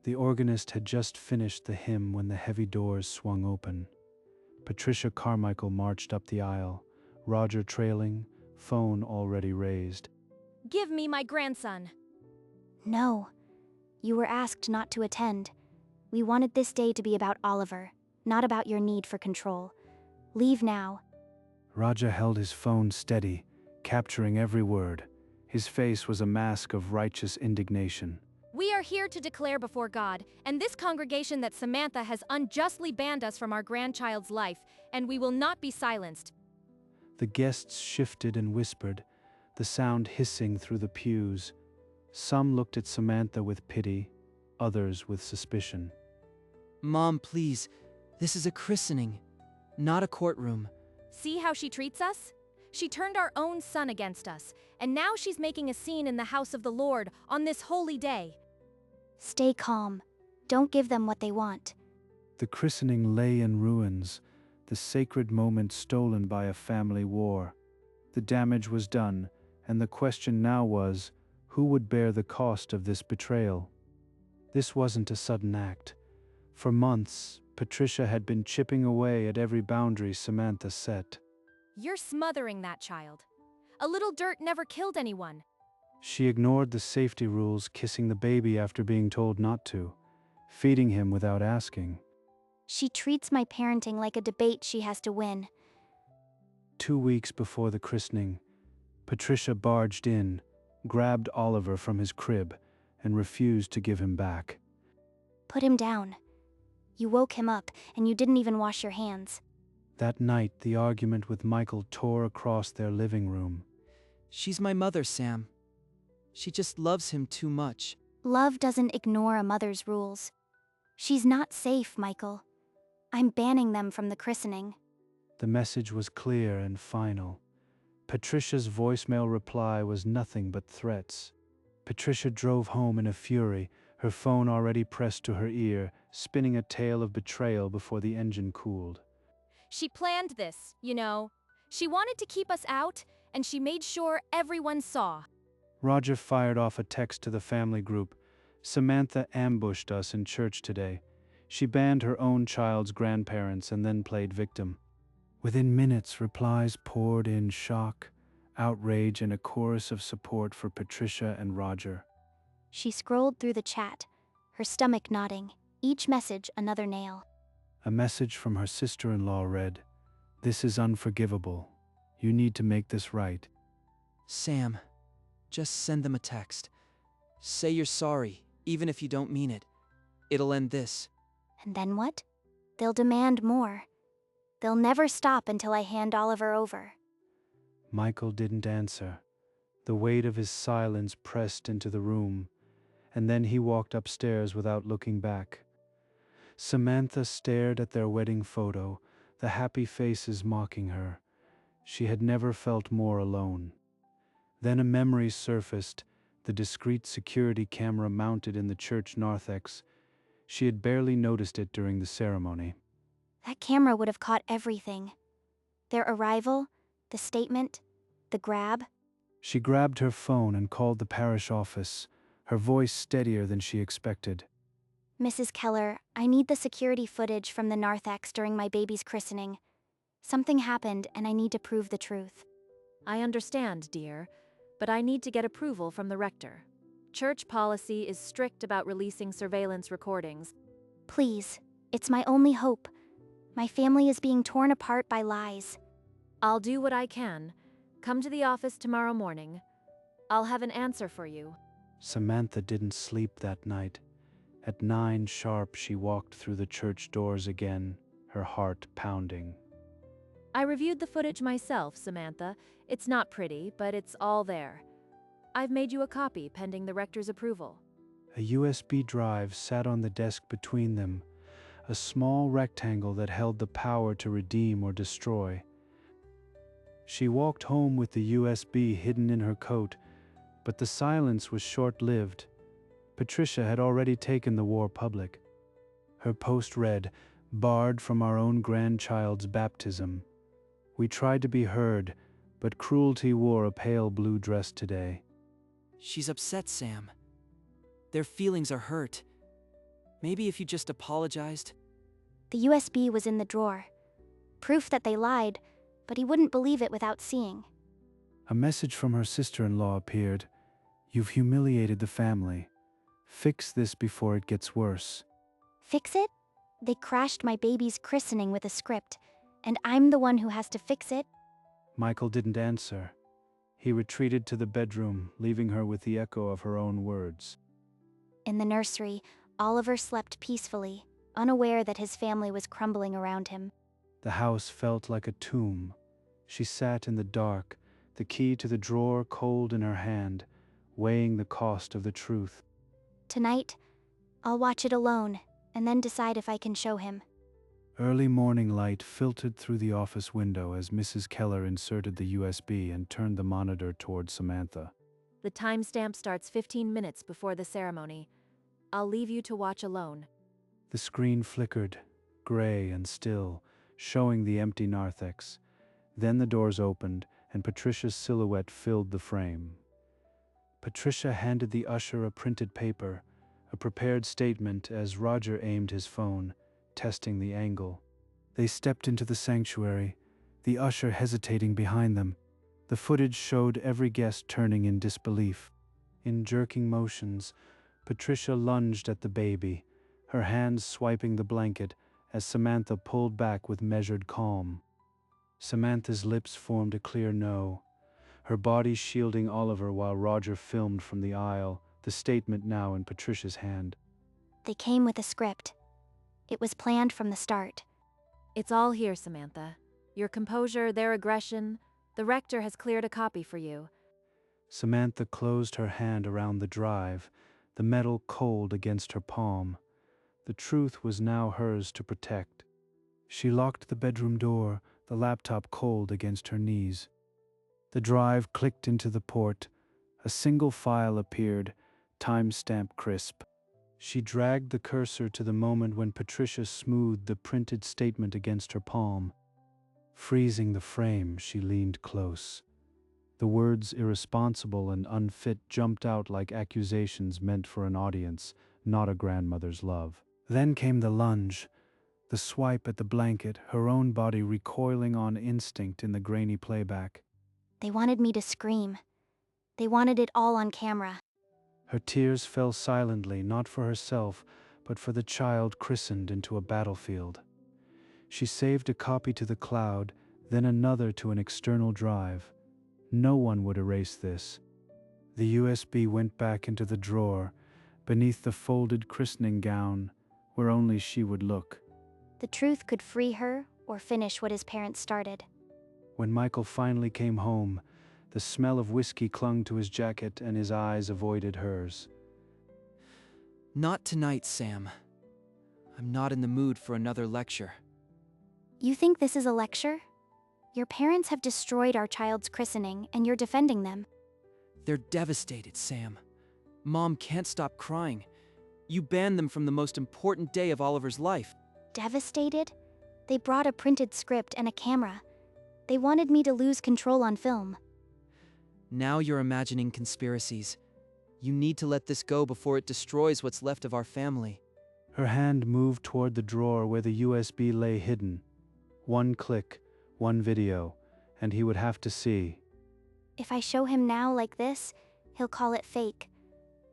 The organist had just finished the hymn when the heavy doors swung open. Patricia Carmichael marched up the aisle, Roger trailing, phone already raised. Give me my grandson. No. You were asked not to attend. We wanted this day to be about Oliver, not about your need for control. Leave now. Roger held his phone steady, capturing every word. His face was a mask of righteous indignation. We are here to declare before God and this congregation that Samantha has unjustly banned us from our grandchild's life, and we will not be silenced. The guests shifted and whispered, the sound hissing through the pews. Some looked at Samantha with pity, others with suspicion. Mom, please, this is a christening, not a courtroom. See how she treats us? She turned our own son against us, and now she's making a scene in the house of the Lord on this holy day. Stay calm. Don't give them what they want. The christening lay in ruins, the sacred moment stolen by a family war. The damage was done, and the question now was, who would bear the cost of this betrayal? This wasn't a sudden act. For months, Patricia had been chipping away at every boundary Samantha set. You're smothering that child. A little dirt never killed anyone. She ignored the safety rules, kissing the baby after being told not to, feeding him without asking. She treats my parenting like a debate she has to win. 2 weeks before the christening, Patricia barged in, grabbed Oliver from his crib, and refused to give him back. Put him down. You woke him up, and you didn't even wash your hands. That night, the argument with Michael tore across their living room. She's my mother, Sam. She just loves him too much. Love doesn't ignore a mother's rules. She's not safe, Michael. I'm banning them from the christening. The message was clear and final. Patricia's voicemail reply was nothing but threats. Patricia drove home in a fury, her phone already pressed to her ear, spinning a tale of betrayal before the engine cooled. She planned this, you know. She wanted to keep us out, and she made sure everyone saw. Roger fired off a text to the family group. Samantha ambushed us in church today. She banned her own child's grandparents and then played victim. Within minutes, replies poured in: shock, outrage, and a chorus of support for Patricia and Roger. She scrolled through the chat, her stomach knotting, each message another nail. A message from her sister-in-law read, "This is unforgivable. You need to make this right." Sam, just send them a text. Say you're sorry, even if you don't mean it. It'll end this. And then what? They'll demand more. They'll never stop until I hand Oliver over. Michael didn't answer. The weight of his silence pressed into the room, and then he walked upstairs without looking back. Samantha stared at their wedding photo, the happy faces mocking her. She had never felt more alone. Then a memory surfaced, the discreet security camera mounted in the church narthex. She had barely noticed it during the ceremony. That camera would have caught everything. Their arrival, the statement, the grab. She grabbed her phone and called the parish office, her voice steadier than she expected. Mrs. Keller, I need the security footage from the narthex during my baby's christening. Something happened and I need to prove the truth. I understand, dear, but I need to get approval from the rector. Church policy is strict about releasing surveillance recordings. Please, it's my only hope. My family is being torn apart by lies. I'll do what I can. Come to the office tomorrow morning. I'll have an answer for you. Samantha didn't sleep that night. At 9 sharp, she walked through the church doors again, her heart pounding. I reviewed the footage myself, Samantha. It's not pretty, but it's all there. I've made you a copy pending the rector's approval. A USB drive sat on the desk between them, a small rectangle that held the power to redeem or destroy. She walked home with the USB hidden in her coat, but the silence was short-lived. Patricia had already taken the war public. Her post read, "Barred from our own grandchild's baptism. We tried to be heard, but cruelty wore a pale blue dress today." She's upset, Sam. Their feelings are hurt. Maybe if you just apologized. The USB was in the drawer. Proof that they lied, but he wouldn't believe it without seeing. A message from her sister-in-law appeared. You've humiliated the family. Fix this before it gets worse. Fix it? They crashed my baby's christening with a script, and I'm the one who has to fix it? Michael didn't answer. He retreated to the bedroom, leaving her with the echo of her own words. In the nursery, Oliver slept peacefully, unaware that his family was crumbling around him. The house felt like a tomb. She sat in the dark, the key to the drawer cold in her hand, weighing the cost of the truth. Tonight, I'll watch it alone, and then decide if I can show him. Early morning light filtered through the office window as Mrs. Keller inserted the USB and turned the monitor toward Samantha. The timestamp starts 15 minutes before the ceremony. I'll leave you to watch alone. The screen flickered, gray and still, showing the empty narthex. Then the doors opened, and Patricia's silhouette filled the frame. Patricia handed the usher a printed paper, a prepared statement as Roger aimed his phone, testing the angle. They stepped into the sanctuary, the usher hesitating behind them. The footage showed every guest turning in disbelief. In jerking motions, Patricia lunged at the baby, her hands swiping the blanket as Samantha pulled back with measured calm. Samantha's lips formed a clear no, her body shielding Oliver while Roger filmed from the aisle, the statement now in Patricia's hand. They came with a script. It was planned from the start. It's all here, Samantha. Your composure, their aggression. The rector has cleared a copy for you. Samantha closed her hand around the drive, the metal cold against her palm. The truth was now hers to protect. She locked the bedroom door, the laptop cold against her knees. The drive clicked into the port. A single file appeared, timestamp crisp. She dragged the cursor to the moment when Patricia smoothed the printed statement against her palm. Freezing the frame, she leaned close. The words irresponsible and unfit jumped out like accusations meant for an audience, not a grandmother's love. Then came the lunge, the swipe at the blanket, her own body recoiling on instinct in the grainy playback. They wanted me to scream. They wanted it all on camera. Her tears fell silently, not for herself, but for the child christened into a battlefield. She saved a copy to the cloud, then another to an external drive. No one would erase this. The USB went back into the drawer, beneath the folded christening gown, where only she would look. The truth could free her or finish what his parents started. When Michael finally came home, the smell of whiskey clung to his jacket and his eyes avoided hers. Not tonight, Sam. I'm not in the mood for another lecture. You think this is a lecture? Your parents have destroyed our child's christening, and you're defending them. They're devastated, Sam. Mom can't stop crying. You banned them from the most important day of Oliver's life. Devastated? They brought a printed script and a camera. They wanted me to lose control on film. Now you're imagining conspiracies. You need to let this go before it destroys what's left of our family. Her hand moved toward the drawer where the USB lay hidden. One click, one video, and he would have to see. If I show him now like this, he'll call it fake.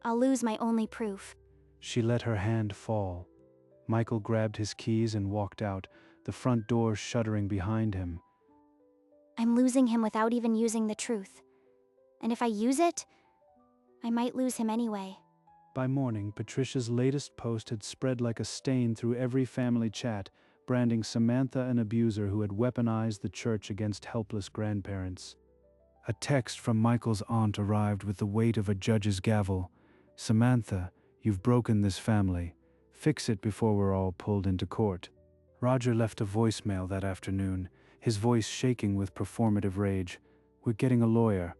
I'll lose my only proof. She let her hand fall. Michael grabbed his keys and walked out, the front door shuddering behind him. I'm losing him without even using the truth. And if I use it, I might lose him anyway. By morning, Patricia's latest post had spread like a stain through every family chat, branding Samantha an abuser who had weaponized the church against helpless grandparents. A text from Michael's aunt arrived with the weight of a judge's gavel. Samantha, you've broken this family. Fix it before we're all pulled into court. Roger left a voicemail that afternoon, his voice shaking with performative rage. We're getting a lawyer.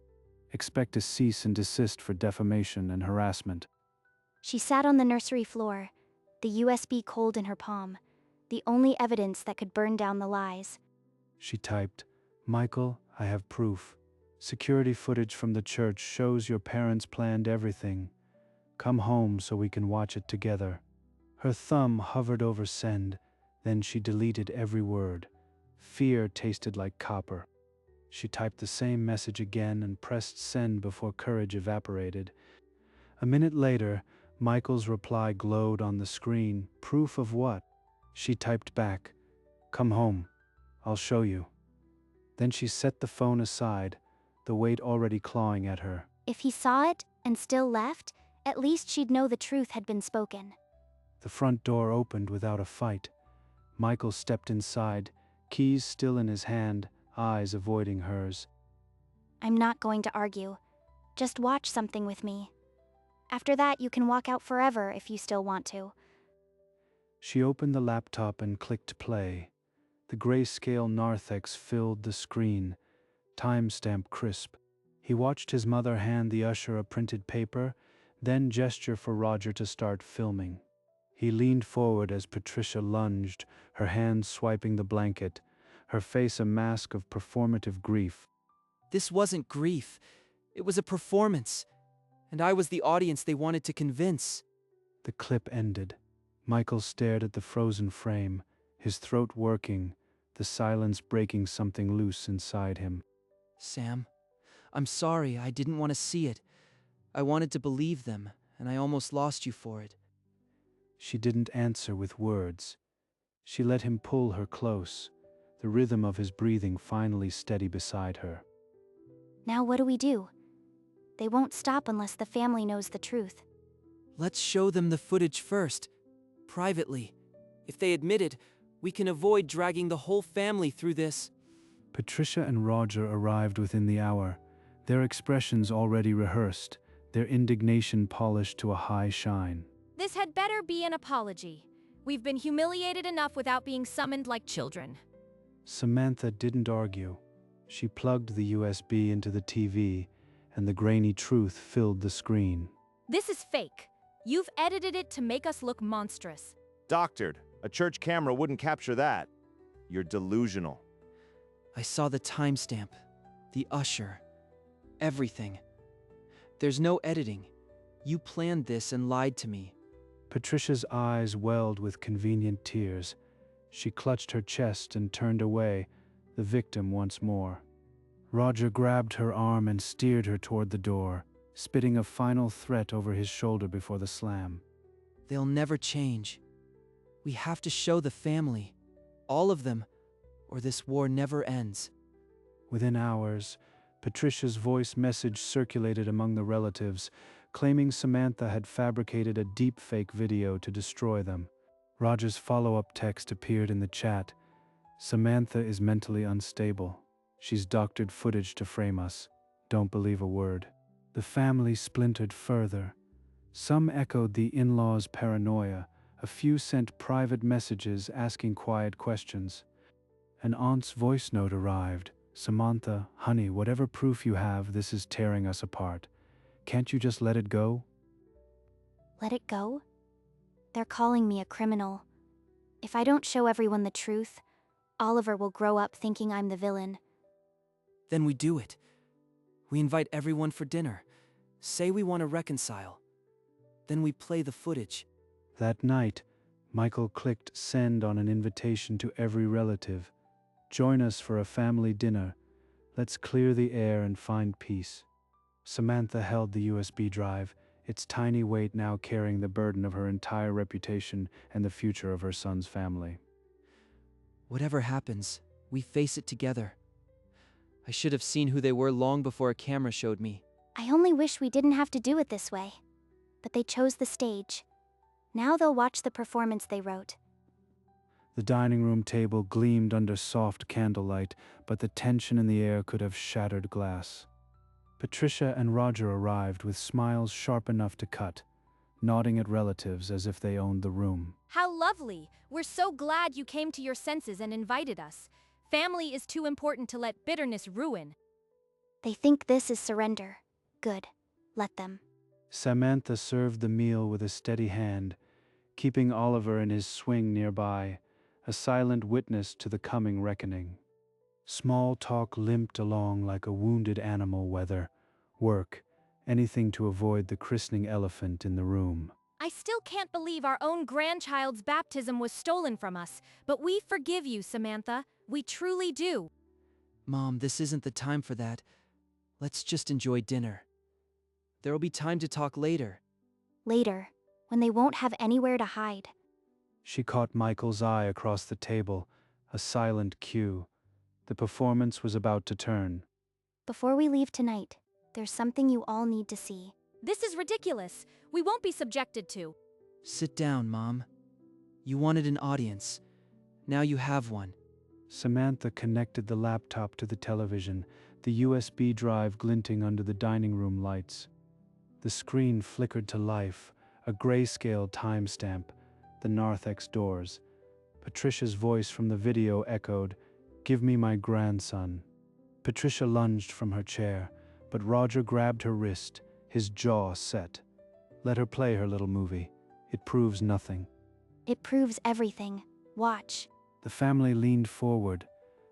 Expect a cease and desist for defamation and harassment. She sat on the nursery floor, the USB cold in her palm, the only evidence that could burn down the lies. She typed, Michael, I have proof. Security footage from the church shows your parents planned everything. Come home so we can watch it together. Her thumb hovered over send, then she deleted every word. Fear tasted like copper. She typed the same message again and pressed send before courage evaporated. A minute later, Michael's reply glowed on the screen. Proof of what? She typed back, "Come home. I'll show you." Then she set the phone aside, the weight already clawing at her. If he saw it and still left, at least she'd know the truth had been spoken. The front door opened without a fight. Michael stepped inside, keys still in his hand, eyes avoiding hers. I'm not going to argue. Just watch something with me. After that, you can walk out forever if you still want to. She opened the laptop and clicked play. The grayscale narthex filled the screen, timestamp crisp. He watched his mother hand the usher a printed paper, then gesture for Roger to start filming. He leaned forward as Patricia lunged, her hands swiping the blanket, her face a mask of performative grief. This wasn't grief. It was a performance. And I was the audience they wanted to convince. The clip ended. Michael stared at the frozen frame, his throat working, the silence breaking something loose inside him. Sam, I'm sorry, I didn't want to see it. I wanted to believe them, and I almost lost you for it. She didn't answer with words. She let him pull her close, the rhythm of his breathing finally steady beside her. Now what do we do? They won't stop unless the family knows the truth. Let's show them the footage first, privately. If they admit it, we can avoid dragging the whole family through this. Patricia and Roger arrived within the hour, their expressions already rehearsed, their indignation polished to a high shine. This had better be an apology. We've been humiliated enough without being summoned like children. Samantha didn't argue. She plugged the USB into the TV, and the grainy truth filled the screen. This is fake. You've edited it to make us look monstrous. Doctored. A church camera wouldn't capture that. You're delusional. I saw the timestamp, the usher, everything. There's no editing. You planned this and lied to me. Patricia's eyes welled with convenient tears. She clutched her chest and turned away, the victim once more. Roger grabbed her arm and steered her toward the door, spitting a final threat over his shoulder before the slam. They'll never change. We have to show the family, all of them, or this war never ends. Within hours, Patricia's voice message circulated among the relatives, claiming Samantha had fabricated a deepfake video to destroy them. Roger's follow-up text appeared in the chat. Samantha is mentally unstable. She's doctored footage to frame us. Don't believe a word. The family splintered further. Some echoed the in-laws' paranoia. A few sent private messages asking quiet questions. An aunt's voice note arrived. "Samantha, honey, whatever proof you have, this is tearing us apart. Can't you just let it go?" Let it go? They're calling me a criminal. If I don't show everyone the truth, Oliver will grow up thinking I'm the villain. Then we do it. We invite everyone for dinner. Say we want to reconcile. Then we play the footage. That night, Michael clicked send on an invitation to every relative. "Join us for a family dinner. Let's clear the air and find peace." Samantha held the USB drive, its tiny weight now carrying the burden of her entire reputation and the future of her son's family. Whatever happens, we face it together. I should have seen who they were long before a camera showed me. I only wish we didn't have to do it this way. But they chose the stage. Now they'll watch the performance they wrote. The dining room table gleamed under soft candlelight, but the tension in the air could have shattered glass. Patricia and Roger arrived with smiles sharp enough to cut, nodding at relatives as if they owned the room. How lovely! We're so glad you came to your senses and invited us. Family is too important to let bitterness ruin. They think this is surrender. Good. Let them. Samantha served the meal with a steady hand, keeping Oliver in his swing nearby, a silent witness to the coming reckoning. Small talk limped along like a wounded animal, whether work, anything to avoid the christening elephant in the room. I still can't believe our own grandchild's baptism was stolen from us, but we forgive you, Samantha. We truly do. Mom, this isn't the time for that. Let's just enjoy dinner. There'll be time to talk later. Later, when they won't have anywhere to hide. She caught Michael's eye across the table, a silent cue. The performance was about to turn. Before we leave tonight, there's something you all need to see. This is ridiculous. We won't be subjected to. Sit down, Mom. You wanted an audience. Now you have one. Samantha connected the laptop to the television, the USB drive glinting under the dining room lights. The screen flickered to life, a grayscale timestamp, the narthex doors. Patricia's voice from the video echoed, "Give me my grandson." Patricia lunged from her chair, but Roger grabbed her wrist, his jaw set. "Let her play her little movie. It proves nothing." It proves everything. Watch. The family leaned forward,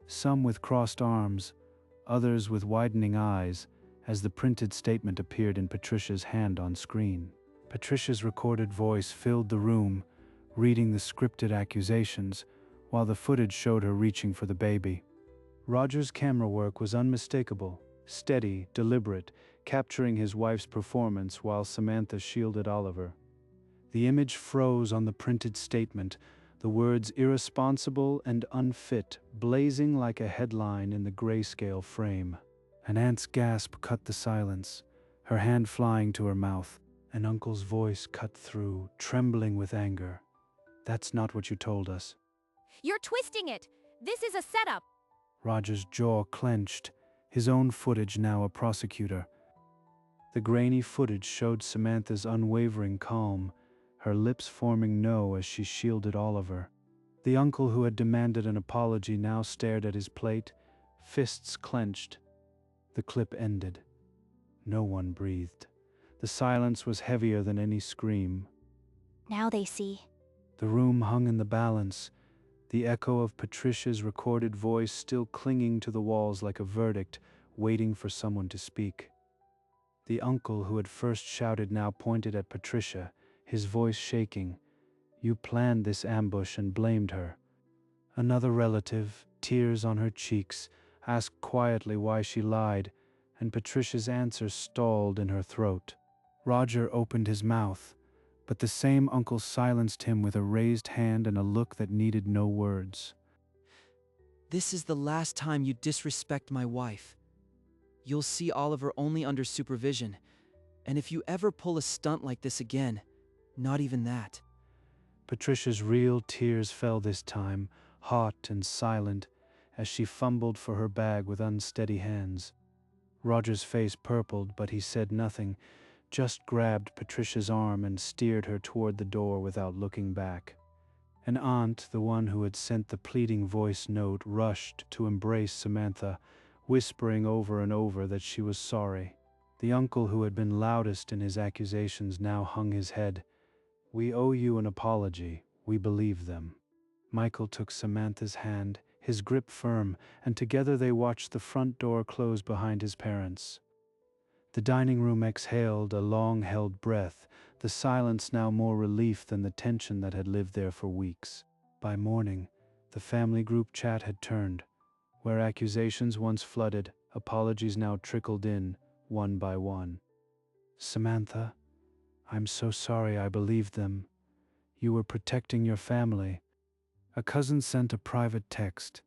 some with crossed arms, others with widening eyes, as the printed statement appeared in Patricia's hand on screen. Patricia's recorded voice filled the room, reading the scripted accusations, while the footage showed her reaching for the baby. Roger's camera work was unmistakable, steady, deliberate, capturing his wife's performance while Samantha shielded Oliver. The image froze on the printed statement, the words irresponsible and unfit blazing like a headline in the grayscale frame. An aunt's gasp cut the silence, her hand flying to her mouth. An uncle's voice cut through, trembling with anger. "That's not what you told us." You're twisting it. This is a setup. Roger's jaw clenched, his own footage now a prosecutor. The grainy footage showed Samantha's unwavering calm, her lips forming no as she shielded Oliver. The uncle who had demanded an apology now stared at his plate, fists clenched. The clip ended. No one breathed. The silence was heavier than any scream. Now they see. The room hung in the balance, the echo of Patricia's recorded voice still clinging to the walls like a verdict, waiting for someone to speak. The uncle who had first shouted now pointed at Patricia, his voice shaking. "You planned this ambush and blamed her." Another relative, tears on her cheeks, asked quietly why she lied, and Patricia's answer stalled in her throat. Roger opened his mouth, but the same uncle silenced him with a raised hand and a look that needed no words. This is the last time you disrespect my wife. You'll see Oliver only under supervision, and if you ever pull a stunt like this again, not even that. Patricia's real tears fell this time, hot and silent, as she fumbled for her bag with unsteady hands. Roger's face purpled, but he said nothing, just grabbed Patricia's arm and steered her toward the door without looking back. An aunt, the one who had sent the pleading voice note, rushed to embrace Samantha, whispering over and over that she was sorry. The uncle who had been loudest in his accusations now hung his head. "We owe you an apology. We believe them." Michael took Samantha's hand, his grip firm, and together they watched the front door close behind his parents. The dining room exhaled a long-held breath, the silence now more relief than the tension that had lived there for weeks. By morning, the family group chat had turned. Where accusations once flooded, apologies now trickled in, one by one. "Samantha, I'm so sorry I believed them. You were protecting your family. A cousin sent a private text.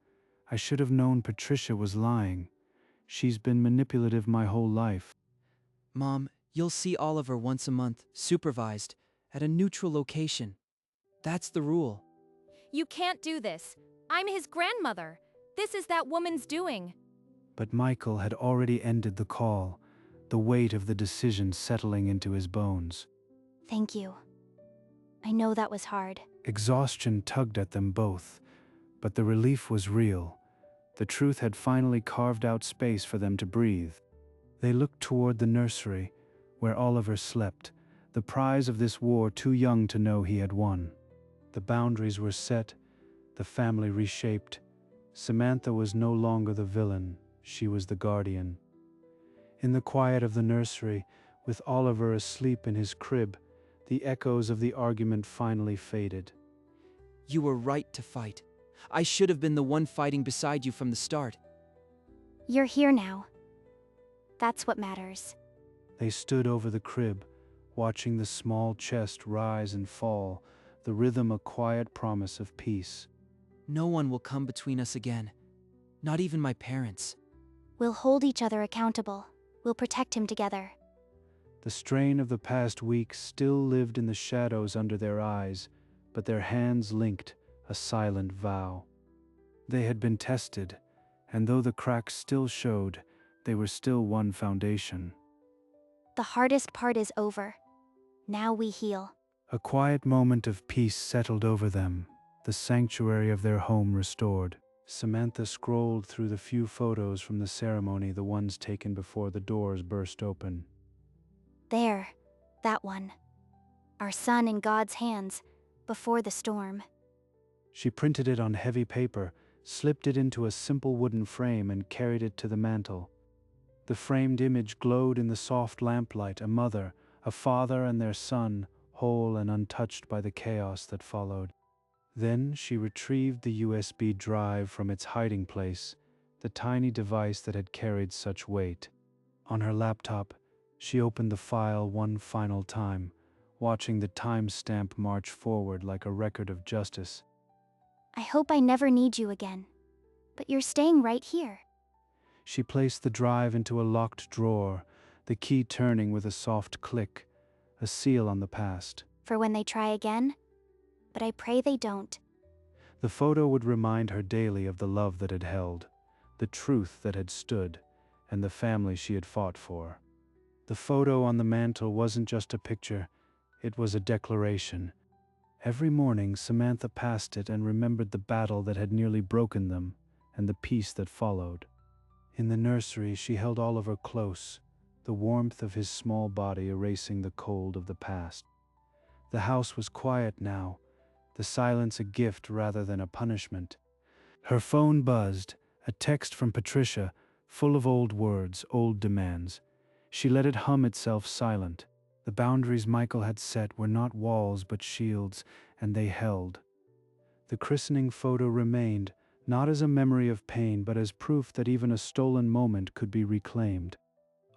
I should have known Patricia was lying. She's been manipulative my whole life." Mom, you'll see Oliver once a month, supervised, at a neutral location. That's the rule. You can't do this. I'm his grandmother. This is that woman's doing. But Michael had already ended the call, the weight of the decision settling into his bones. Thank you. I know that was hard. Exhaustion tugged at them both, but the relief was real. The truth had finally carved out space for them to breathe. They looked toward the nursery, where Oliver slept, the prize of this war too young to know he had won. The boundaries were set, the family reshaped. Samantha was no longer the villain, she was the guardian. In the quiet of the nursery, with Oliver asleep in his crib, The echoes of the argument finally faded. You were right to fight. I should have been the one fighting beside you from the start. You're here now. That's what matters. They stood over the crib, watching the small chest rise and fall, the rhythm a quiet promise of peace. No one will come between us again. Not even my parents. We'll hold each other accountable. We'll protect him together. The strain of the past weeks still lived in the shadows under their eyes, but their hands linked, a silent vow. They had been tested, and though the cracks still showed, they were still one foundation. The hardest part is over. Now we heal. A quiet moment of peace settled over them, the sanctuary of their home restored. Samantha scrolled through the few photos from the ceremony, the ones taken before the doors burst open. There, that one. Our son in God's hands, before the storm. She printed it on heavy paper, slipped it into a simple wooden frame, and carried it to the mantel. The framed image glowed in the soft lamplight, a mother, a father, and their son, whole and untouched by the chaos that followed. Then she retrieved the USB drive from its hiding place, the tiny device that had carried such weight. On her laptop, she opened the file one final time, watching the timestamp march forward like a record of justice. I hope I never need you again. But you're staying right here. She placed the drive into a locked drawer, the key turning with a soft click, a seal on the past. For when they try again. But I pray they don't. The photo would remind her daily of the love that had held, the truth that had stood, and the family she had fought for. The photo on the mantel wasn't just a picture, it was a declaration. Every morning Samantha passed it and remembered the battle that had nearly broken them, and the peace that followed. In the nursery she held Oliver close, the warmth of his small body erasing the cold of the past. The house was quiet now, the silence a gift rather than a punishment. Her phone buzzed, a text from Patricia, full of old words, old demands. She let it hum itself silent. The boundaries Michael had set were not walls but shields, and they held. The christening photo remained, not as a memory of pain, but as proof that even a stolen moment could be reclaimed.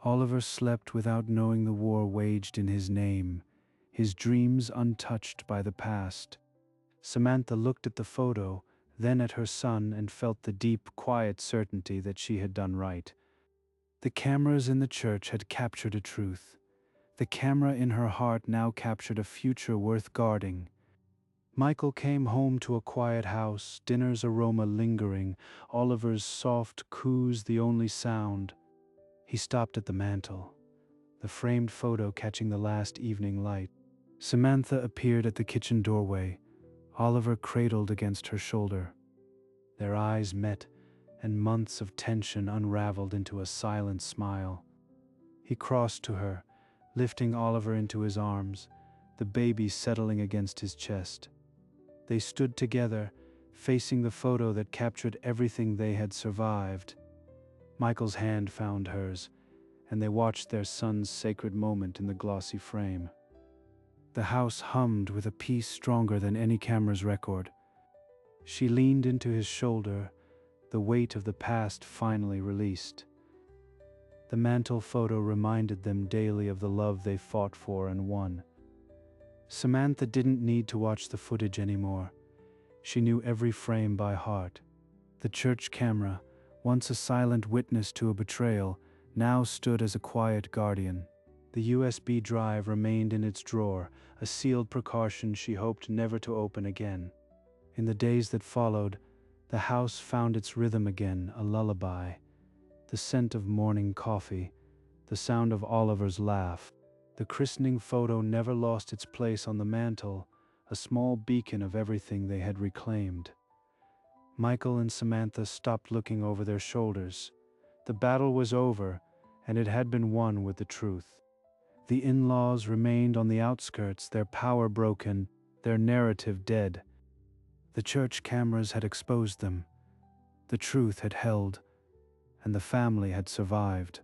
Oliver slept without knowing the war waged in his name, his dreams untouched by the past. Samantha looked at the photo, then at her son, and felt the deep, quiet certainty that she had done right. The cameras in the church had captured a truth. The camera in her heart now captured a future worth guarding. Michael came home to a quiet house, dinner's aroma lingering, Oliver's soft coos the only sound. He stopped at the mantel, the framed photo catching the last evening light. Samantha appeared at the kitchen doorway, Oliver cradled against her shoulder. Their eyes met, and months of tension unraveled into a silent smile. He crossed to her, lifting Oliver into his arms, the baby settling against his chest. They stood together, facing the photo that captured everything they had survived. Michael's hand found hers, and they watched their son's sacred moment in the glossy frame. The house hummed with a peace stronger than any camera's record. She leaned into his shoulder, the weight of the past finally released. The mantel photo reminded them daily of the love they fought for and won. Samantha didn't need to watch the footage anymore. She knew every frame by heart. The church camera, once a silent witness to a betrayal, now stood as a quiet guardian. The USB drive remained in its drawer, a sealed precaution she hoped never to open again. In the days that followed, the house found its rhythm again, a lullaby. The scent of morning coffee, the sound of Oliver's laugh. The christening photo never lost its place on the mantel, a small beacon of everything they had reclaimed. Michael and Samantha stopped looking over their shoulders. The battle was over, and it had been won with the truth. The in-laws remained on the outskirts, their power broken, their narrative dead. The church cameras had exposed them. The truth had held, and the family had survived.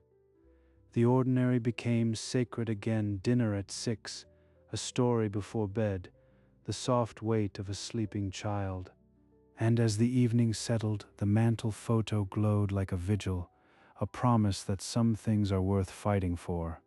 The ordinary became sacred again, dinner at 6, a story before bed, the soft weight of a sleeping child. And as the evening settled, the mantle photo glowed like a vigil, a promise that some things are worth fighting for.